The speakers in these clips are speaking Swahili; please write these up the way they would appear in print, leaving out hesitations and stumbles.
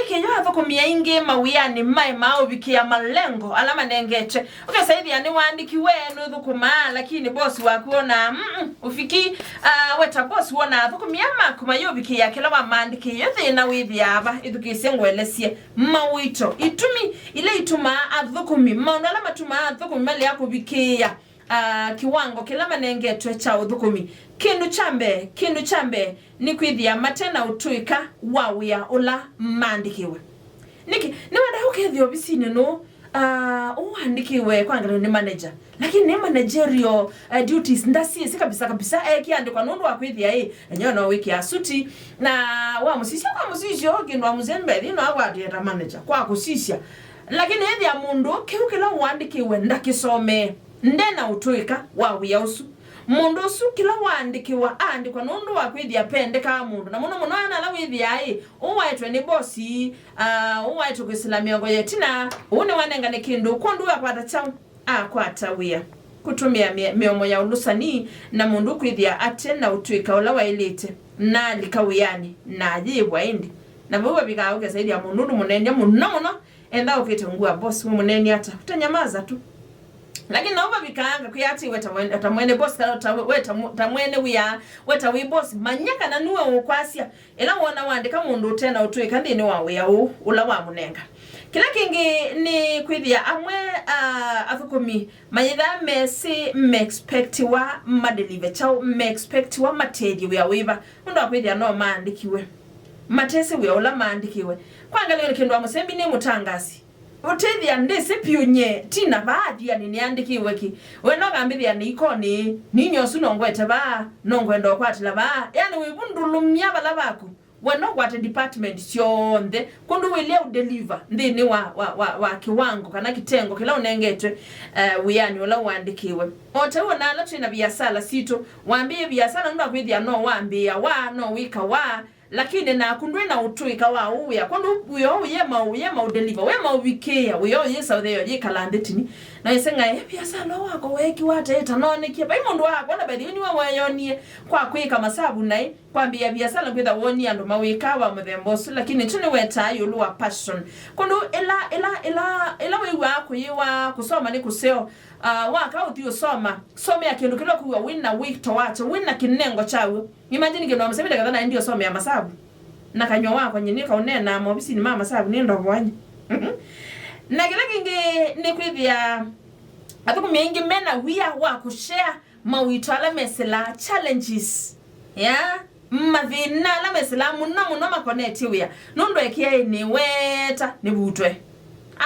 niki yo athukumi aingi mawiyani mai uvikia malengo alama nengeche saidi yani waandiki wenu thukuma lakini boss wakuona ufiki weta boss wona athukumi ama kuma yo uvikia kila wa maandiki yote na withiaba ithukisengwelesie mawito itumi ile ituma athukumi mauna alama tuma athukumi mali yako uvikia kiwango kila manengetwe cha uthukumi kindu chambe ni kwithia matena utuika wawia ula mandikiwe niki ni wada ukethio bisine no uandikiwe kwangalo ni manager lakini ni managerial duties ndasi kabisa kiandikwa nundu wakwithia enyo no wiki asuti na wa musisi gindu muzembe thino agwatira manager kwa kusisha lakini ethi ya mundu kiukila uandikiwe ndakisome ndena utuika wawia usu mundu usu kila waandikiwa andikwa nundu wakwithia pendeka mundu na muno ana la withia uwaitwe ni bosi uwaitwe kuislamia goyetina une wanengane kindu kondu akwata chau akwata wia kutumia miomo ya ulusani na mundu kwithia ate na utuika ula wailite na likawiyani na ajibwa indi na bwa bikauke zaidi ya mundu munene muno enda ukite ngua bosi munene hata utanyamaza tu lakini naomba bikaanga kuyati wetamwene boss wetamwene weta we boss manyaka na nuwe ukwasia ela wona wandika mundu tena utuika ndini wawe ya ula wa munenga kila kingi ni kwithia amwe athukumi mayitha mesi expectiwa madelive chao expectiwa matedi we awiva ndo akwithia no maandikiwe matese we ula maandikiwe kwangalio kindu amusembi ni mutangasi utethia ndese piunye tina baadi ya niandikiwe ki weno gambithia ni ikoni ninyo sunongwete ba nongwendo kwatila ba yani wibundulumya bala baku weno kwate department sionde kundu wile udeliver ndini wa kiwango kana kitengo kila unengetwe wiyani wala uandikiwe otewo na ala tuna biasala sito waambie biasala ndo akwithia no waambia wa no wika wa lakini na kundwe na utuika wa uya kundu uyo uyema udeliver wema uvikia uyo yesa utheyo yikalandetini na isenga biasala wako weki wateta none kiba imundu wako na bedi ni wayonie kwa kwika masabu nai kwambia biasala kwitha woni andu mawika wa muthembosu lakini tuni weta yulu wa passion kundu ela we wako yiwa kusoma ni kuseo waka uthio some ya kindu kilo kuwa win na week to watch win na kinengo chawe imagine kindu amsebile kadhana ndio some ya masabu na kanywa wako nyinika unena mobisi ni mama masabu ni ndo bwanye na kile kingi ni kwithia athukumi ingi mena wa kushare mawitwala mesela challenges mathina la mesela muno makoneti wia nundo ekie ni weta ni butwe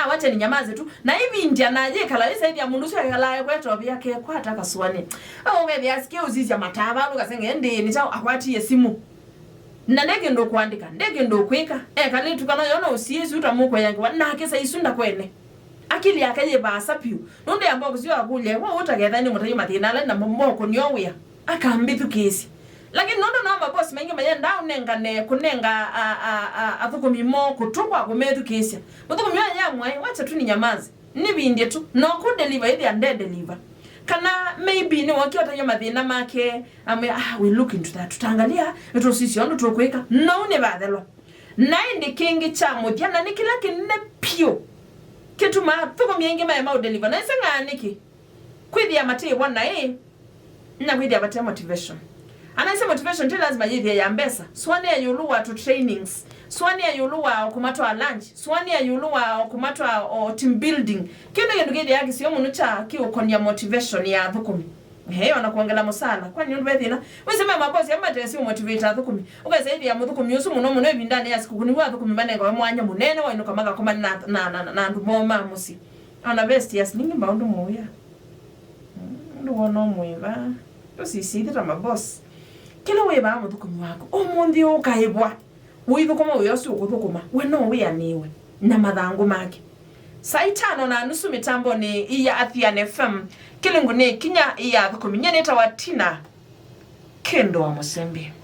wacha ni nyamaze tu na hivi ndia naje kala isaidi ya mundu sio kala kweto byake kwata kaswani wewe asikie uzizi ya mataba ukasenge ndi ni chao akwati yesimu na ndege ndo kuandika ndege ndo kwika kale tukana yona usiezi utamuko yangu na kesa isunda kwene akili yake basa piu nonde ambako sio akule wa utagethani mutayi mathina la na momoko nyowe akambithu kesi lakini nondo namba boss mengi mayenda unengane kunenga athukumi mo kutukwa kumethu kesi muthukumi yamwe wacha tu ni nyamazi ni bindie tu no ku deliver idi and deliver kana maybe ni wakiwa tanya mathina make we look into that tutangalia eto sisi ndo tukweka no ne bathelo nine king cha muthia na nikila kinne pio kitu ma thukumi yengi ma deliver na isenga niki kwithia mate wana na kwithia bate motivation anasema motivation tell lazima yithi ya mbesa swani ya yuluwa to trainings swani ya yuluwa kumatwa lunch swani ya yuluwa kumatwa team building kino yendugethi yake sio munucha kiukonia motivation ya athukumi heyo na kuongela musala kwani ndu bethina wisema mabosi amate sio motivate athukumi ukasa hivi ya muthukumi usu muno ebindani ya siku kuniwa athukumi manenga mwanya munene wa inuka maga koma na ndu moma musi ona best yes ningi baundu moya ndu wono mwiva usisithira mabosi kila weba muthukumi wako omundi ukaibwa withukuma uyosu ukuthukuma we no we aniwe na mathangu make saitano na nusu mitambo ni iya Athiani Fm kilingu ni kinya iya athukumi nyeneta watina kendo wa musembi